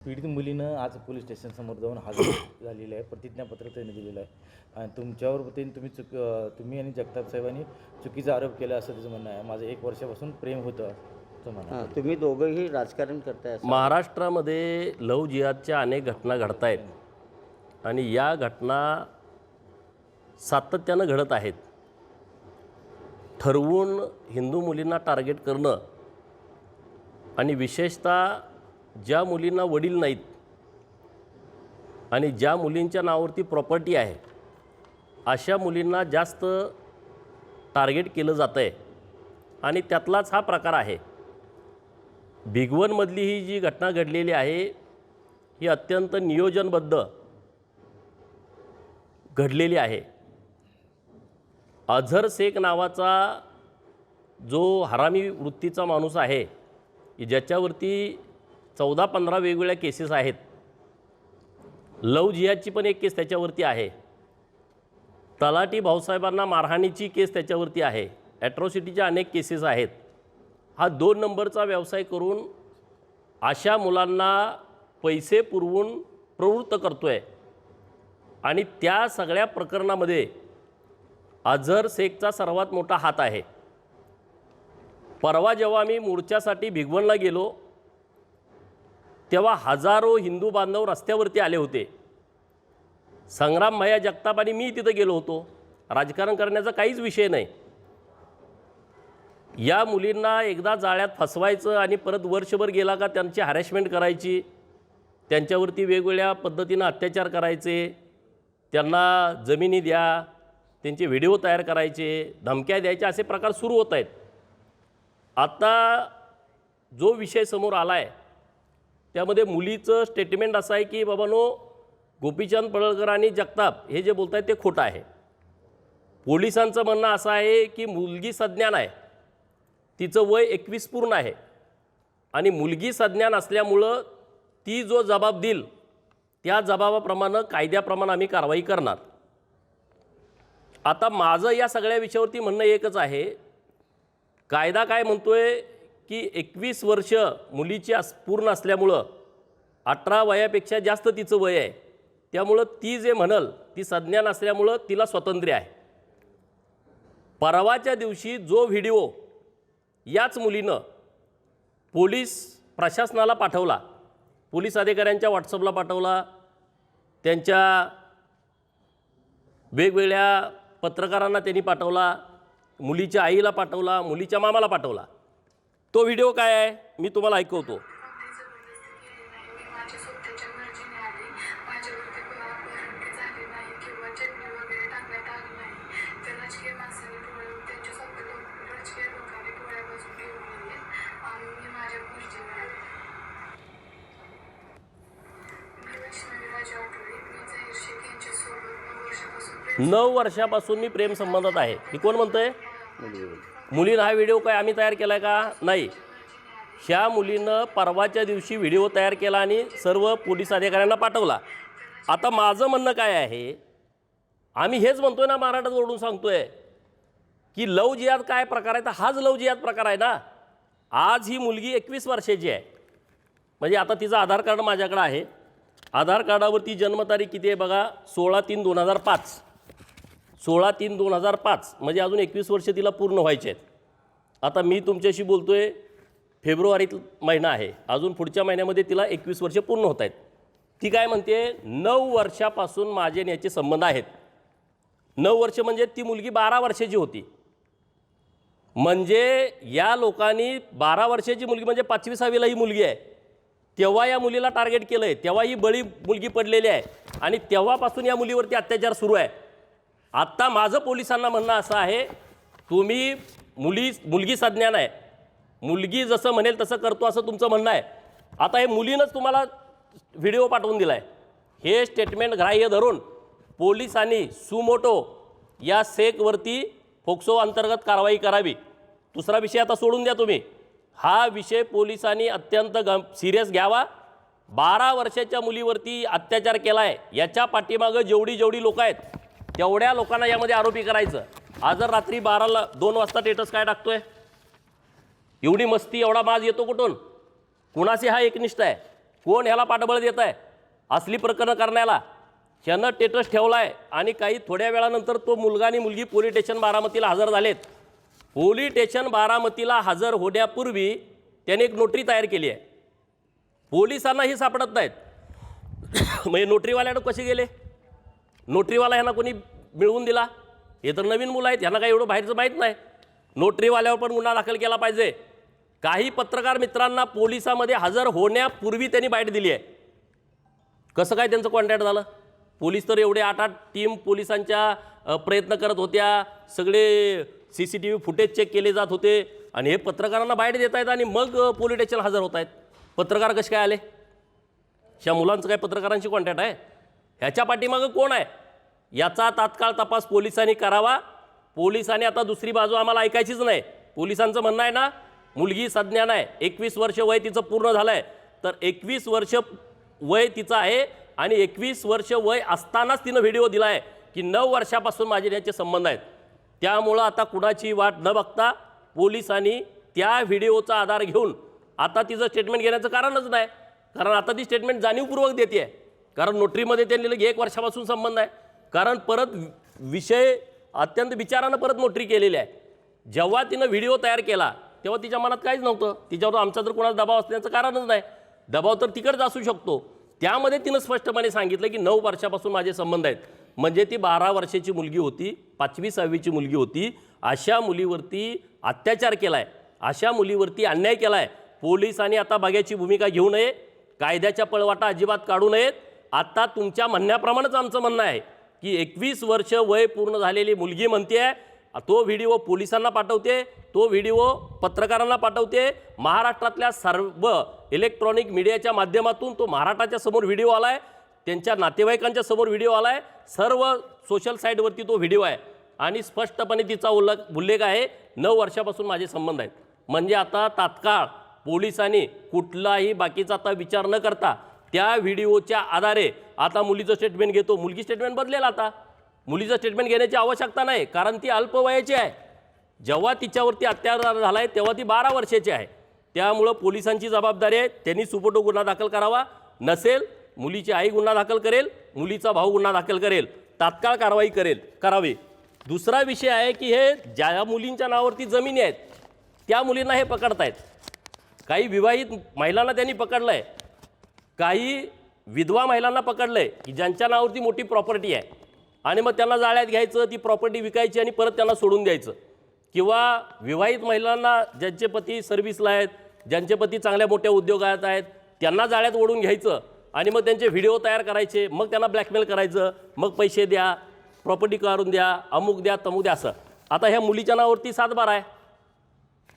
पीडित मुलीनं आज पोलीस स्टेशनसमोर जाऊन हजर झालेली आहे, प्रतिज्ञापत्र त्यांनी दिलेलं आहे आणि तुमच्यावर तुम्ही आणि जगताप साहेबांनी चुकीचा आरोप केला असं त्याचं म्हणणं आहे. माझं 1 वर्षापासून प्रेम होतं असं म्हणणं. तुम्ही दोघंही राजकारण करताय. महाराष्ट्रामध्ये लव्ह जिहादच्या अनेक घटना घडत आहेत आणि या घटना सातत्यानं घडत आहेत. ठरवून हिंदू मुलींना टार्गेट करणं आणि विशेषतः ज्या मुलींना वडील नाहीत आणि ज्या मुलींच्या नावावरती प्रॉपर्टी आहे अशा मुलींना जास्त टार्गेट केलं जातं आहे आणि त्यातलाच हा प्रकार आहे. भिगवणमधली ही जी घटना घडलेली आहे ही अत्यंत नियोजनबद्ध घडलेली आहे. अझर शेख नावाचा जो हरामी वृत्तीचा माणूस आहे की ज्याच्यावरती 14-15 वेगवेगळ्या केसेस आहेत. लव्ह जिहादची पण एक केस त्याच्यावरती आहे. तलाठी भाऊसाहेबांना मारहाणीची केस त्याच्यावरती आहे. ॲट्रॉसिटीच्या अनेक केसेस आहेत. हा 2 नंबरचा व्यवसाय करून अशा मुलांना पैसे पुरवून प्रवृत्त करतो आहे आणि त्या सगळ्या प्रकरणामध्ये अझर शेखचा सर्वात मोठा हात आहे. परवा जेव्हा मी मोर्चासाठी भिगवणला गेलो तेव्हा हजारो हिंदू बांधव रस्त्यावरती आले होते. संग्राम भैया जगताप आणि मी तिथं गेलो होतो. राजकारण करण्याचा काहीच विषय नाही. या मुलींना एकदा जाळ्यात फसवायचं आणि परत वर्षभर गेला का त्यांची हॅरेसमेंट करायची, त्यांच्यावरती वेगवेगळ्या पद्धतीनं अत्याचार करायचे, त्यांना जमिनी द्या, त्यांचे व्हिडिओ तयार करायचे, धमक्या द्यायच्या, असे प्रकार सुरू होत आहेत. आता जो विषय समोर आला आहे त्यामध्ये मुलीचं स्टेटमेंट असं आहे की बाबांनो, गोपीचंद पडळकर आणि जगताप हे जे बोलत आहेत ते खोटं आहे. पोलिसांचं म्हणणं असं आहे की मुलगी सज्ञान आहे, तिचं वय 21 पूर्ण आहे आणि मुलगी सज्ञान असल्यामुळं ती जो जबाब देईल त्या जबाबाप्रमाणे कायद्याप्रमाणे आम्ही कारवाई करणार. आता माझं या सगळ्या विषयावरती म्हणणं एकच आहे. कायदा काय म्हणतोय की 21 वर्ष मुलीची पूर्ण असल्यामुळं 18 वयापेक्षा जास्त तिचं वय आहे, त्यामुळं ती जे म्हणल ती सज्ञान असल्यामुळं तिला स्वातंत्र्य आहे. परवाच्या दिवशी जो व्हिडिओ याच मुलीनं पोलीस प्रशासनाला पाठवला, पोलीस अधिकाऱ्यांच्या व्हॉट्सअपला पाठवला, त्यांच्या वेगवेगळ्या पत्रकारांना त्यांनी पाठवला, मुलीच्या आईला पाठवला, मुलीच्या मामाला पाठवला. तो व्हिडिओ काय आहे मी तुम्हाला ऐकवतो. नऊ वर्षापासून मी प्रेम संबंधात आहे. मी कोण म्हणतोय? मुलीनं हा व्हिडिओ काय आम्ही तयार केला आहे का? नाही. ह्या मुलीनं परवाच्या दिवशी व्हिडिओ तयार केला आणि सर्व पोलीस अधिकाऱ्यांना पाठवला. आता माझं म्हणणं काय आहे, आम्ही हेच म्हणतोय ना, महाराष्ट्रात ओरडून सांगतोय की लव्ह जिहाद काय प्रकार आहे, तर हाच लव्ह जिहाद प्रकार आहे ना. आज ही मुलगी 21 वर्षाची आहे. म्हणजे आता तिचं आधार कार्ड माझ्याकडे आहे. आधार कार्डावरती जन्मतारीख किती आहे बघा, 16/3/2005. 16/3/2005 म्हणजे अजून 21 वर्ष तिला पूर्ण व्हायचे आहेत. आता मी तुमच्याशी बोलतोय, फेब्रुवारीत महिना आहे, अजून पुढच्या महिन्यामध्ये तिला 21 वर्ष पूर्ण होत आहेत. ती काय म्हणते, 9 वर्षापासून माझे याचे संबंध आहेत. 9 वर्ष म्हणजे ती मुलगी 12 वर्षाची होती. म्हणजे या लोकांनी 12 वर्षाची मुलगी म्हणजे 5वी-6वीला ही मुलगी आहे, तेव्हा या मुलीला टार्गेट केलं आहे, तेव्हा ही बळी मुलगी पडलेली आहे आणि तेव्हापासून या मुलीवरती अत्याचार सुरू आहे. आत्ता माझं पोलिसांना म्हणणं असं आहे, तुम्ही मुलगी सज्ञान आहे, मुलगी जसं म्हणेल तसं करतो असं तुमचं म्हणणं आहे. आता हे मुलीनंच तुम्हाला व्हिडिओ पाठवून दिला आहे. हे स्टेटमेंट ग्राह्य धरून पोलिसांनी सुमोटो या शेखवरती फोक्सो अंतर्गत कारवाई करावी. दुसरा विषय आता सोडून द्या तुम्ही. हा विषय पोलिसांनी अत्यंत सिरियस घ्यावा. 12 वर्षाच्या मुलीवरती अत्याचार केला आहे, याच्या पाठीमागं जेवढी लोकं आहेत तेवढ्या लोकांना यामध्ये आरोपी करायचं. आज रात्री 2 वाजता स्टेटस काय टाकतोय, एवढी मस्ती एवढा माज येतो कुठून? कुणाशी हा एकनिष्ठ आहे? कोण ह्याला पाठबळ देत आहे असली प्रकरणं करण्याला? ह्यानं स्टेटस ठेवला आहे आणि काही थोड्या वेळानंतर तो मुलगा आणि मुलगी पोलीस स्टेशन बारामतीला हजर झालेत. पोलीस स्टेशन बारामतीला हजर होण्यापूर्वी त्याने एक नोटरी तयार केली आहे. पोलिसांनाही सापडत नाहीत. म्हणजे नोटरीवाल्यानं कसे गेले? नोटरीवाला ह्यांना कोणी मिळवून दिला? हे तर नवीन मुलं आहेत, ह्यांना काही एवढं बाहेरचं माहीत नाही. नोटरीवाल्यावर पण गुन्हा दाखल केला पाहिजे. काही पत्रकार मित्रांना पोलिसामध्ये हजर होण्यापूर्वी त्यांनी बाईट दिली आहे. कसं काय त्यांचं कॉन्टॅक्ट झालं? पोलीस तर एवढे 8-8 टीम पोलिसांच्या प्रयत्न करत होत्या, सगळे CCTV फुटेज चेक केले जात होते आणि हे पत्रकारांना बाईट देत आहेत आणि मग पोलीस स्टेशन हजर होत आहेत. पत्रकार कसे काय आले? ह्या मुलांचं काय पत्रकारांशी कॉन्टॅक्ट आहे? ह्याच्या पाठीमागं कोण आहे याचा तात्काळ तपास पोलिसांनी करावा. पोलिसांनी आता दुसरी बाजू आम्हाला ऐकायचीच नाही. पोलिसांचं म्हणणं आहे ना, मुलगी सज्ञान आहे, 21 वर्ष वय तिचं पूर्ण झालं आहे, तर 21 वर्ष वय तिचं आहे आणि 21 वर्ष वय असतानाच तिनं व्हिडिओ दिला आहे की 9 वर्षापासून माझे याचे संबंध आहेत. त्यामुळं आता कुणाची वाट न बघता पोलिसांनी त्या व्हिडिओचा आधार घेऊन आता तिचं स्टेटमेंट घेण्याचं कारणच नाही. कारण आता ती स्टेटमेंट जाणीवपूर्वक देते आहे. कारण नोटरीमध्ये त्यांनी लिहिलं की 1 वर्षापासून संबंध आहे. कारण परत विषय अत्यंत विचारानं परत नोटरी केलेली आहे. जेव्हा तिनं व्हिडिओ तयार केला तेव्हा तिच्या मनात काहीच नव्हतं. तिच्यावर आमचा जर कोणाचा दबाव असण्याचं कारणच नाही. दबाव तर तिकडच असू शकतो. त्यामध्ये तिनं स्पष्टपणे सांगितलं की 9 वर्षापासून माझे संबंध आहेत. म्हणजे ती 12 वर्षाची मुलगी होती, 5वी-6वीची मुलगी होती. अशा मुलीवरती अत्याचार केला आहे, अशा मुलीवरती अन्याय केला आहे. पोलिसांनी आता बघ्याची भूमिका घेऊ नये, कायद्याच्या पळवाटा अजिबात काढू नयेत. आता तुमच्या म्हणण्याप्रमाणेच आमचं म्हणणं आहे की 21 वर्ष वय पूर्ण झालेली मुलगी म्हणते आहे, तो व्हिडिओ पोलिसांना पाठवते, तो व्हिडिओ पत्रकारांना पाठवते. महाराष्ट्रातल्या सर्व इलेक्ट्रॉनिक मीडियाच्या माध्यमातून तो महाराष्ट्राच्या समोर व्हिडिओ आला आहे, त्यांच्या नातेवाईकांच्या समोर व्हिडिओ आला आहे, सर्व सोशल साईटवरती तो व्हिडिओ आहे आणि स्पष्टपणे तिचा उल्लेख आहे 9 वर्षापासून माझे संबंध आहेत. म्हणजे आता तात्काळ पोलिसांनी कुठलाही बाकीचा आता विचार न करता त्या व्हिडिओच्या आधारे आता मुलीचं स्टेटमेंट घेतो. मुलगी स्टेटमेंट बदलेल. आता मुलीचं स्टेटमेंट घेण्याची आवश्यकता नाही, कारण ती अल्पवयाची आहे. जेव्हा तिच्यावरती अत्याचार झाला आहे तेव्हा ती 12 वर्षाची आहे. त्यामुळं पोलिसांची जबाबदारी आहे, त्यांनी सुपोटो गुन्हा दाखल करावा. नसेल मुलीची आई गुन्हा दाखल करेल, मुलीचा भाऊ गुन्हा दाखल करेल, तात्काळ कारवाई करावी. दुसरा विषय आहे की हे ज्या मुलींच्या नावावरती जमिनी आहेत त्या मुलींना हे पकडतायत. काही विवाहित महिलांना त्यांनी पकडलं आहे, काही विधवा महिलांना पकडलं आहे की ज्यांच्या नावावरती मोठी प्रॉपर्टी आहे आणि मग त्यांना जाळ्यात घ्यायचं, ती प्रॉपर्टी विकायची आणि परत त्यांना सोडून द्यायचं. किंवा विवाहित महिलांना ज्यांचे पती सर्व्हिसला आहेत, ज्यांचे पती चांगल्या मोठ्या उद्योगात आहेत, त्यांना जाळ्यात ओढून घ्यायचं आणि मग त्यांचे व्हिडिओ तयार करायचे, मग त्यांना ब्लॅकमेल करायचं, मग पैसे द्या, प्रॉपर्टी काढून द्या, अमुक द्या, तमुक द्या असं. आता ह्या मुलीच्या नावावरती 7/12 आहे.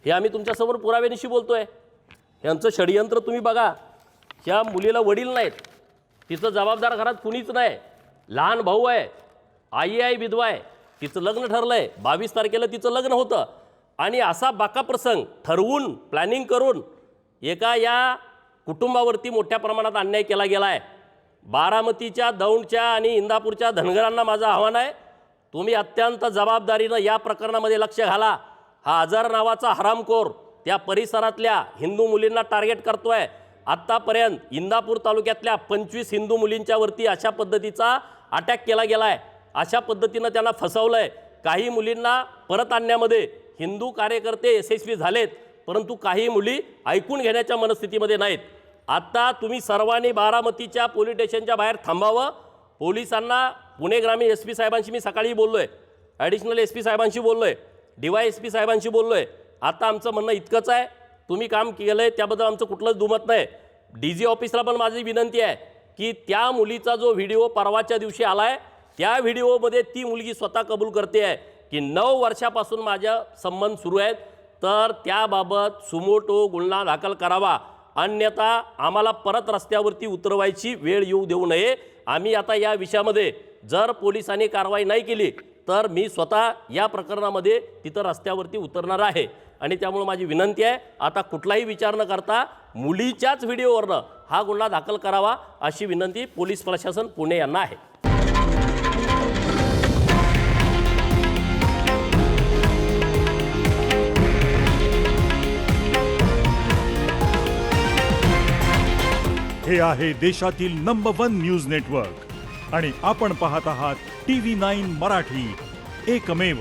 हे आम्ही तुमच्यासमोर पुराव्यानिशी बोलतो आहे. यांचं षडयंत्र तुम्ही बघा. ह्या मुलीला वडील नाहीत, तिचं जबाबदार घरात कुणीच नाही, लहान भाऊ आहे, आई आहे, विधवा आहे, तिचं लग्न ठरलं आहे, 22 तारखेला तिचं लग्न होतं आणि असा बाका प्रसंग ठरवून प्लॅनिंग करून एका या कुटुंबावरती मोठ्या प्रमाणात अन्याय केला गेला आहे. बारामतीच्या, दौंडच्या आणि इंदापूरच्या धनगरांना माझं आव्हान आहे, तुम्ही अत्यंत जबाबदारीनं या प्रकरणामध्ये लक्ष घाला. हा अझर नावाचा हरामखोर त्या परिसरातल्या हिंदू मुलींना टार्गेट करतोय. आत्तापर्यंत इंदापूर तालुक्यातल्या 25 हिंदू मुलींच्यावरती अशा पद्धतीचा अटॅक केला गेला आहे. अशा पद्धतीनं त्यांना फसवलं आहे. काही मुलींना परत आणण्यामध्ये हिंदू कार्यकर्ते यशस्वी झालेत, परंतु काही मुली ऐकून घेण्याच्या मनस्थितीमध्ये नाहीत. आता तुम्ही सर्वांनी बारामतीच्या पोलीस स्टेशनच्या बाहेर थांबावं. पोलिसांना पुणे ग्रामीण SP साहेबांशी मी सकाळी बोललो आहे, ॲडिशनल SP साहेबांशी बोललो आहे, DYSP साहेबांशी बोललो आहे. आता आमचं म्हणणं इतकंच आहे, तुम्ही काम केलं आहे त्याबद्दल आमचं कुठलंच दुमत नाही. DG ऑफिसला पण माझी विनंती आहे की त्या मुलीचा जो व्हिडिओ परवाच्या दिवशी आला आहे त्या व्हिडिओमध्ये ती मुलगी स्वतः कबूल करते आहे की 9 वर्षापासून माझ्या संबंध सुरू आहेत, तर त्याबाबत सुमोटो गुन्हा दाखल करावा. अन्यथा आम्हाला परत रस्त्यावरती उतरवायची वेळ येऊ देऊ नये. आम्ही आता या विषयामध्ये जर पोलिसांनी कारवाई नाही केली तर मी स्वतः या प्रकरणामध्ये तिथं रस्त्यावरती उतरणार आहे. आणि त्यामुळे माझी विनंती आहे, आता कुठलाही विचार न करता मुलीच्याच व्हिडिओवरनं हा गुन्हा दाखल करावा अशी विनंती पोलीस प्रशासन पुणे यांना आहे. हे आहे देशातील नंबर 1 न्यूज नेटवर्क आणि आपण पाहत आहात TV9 मराठी, एकमेव.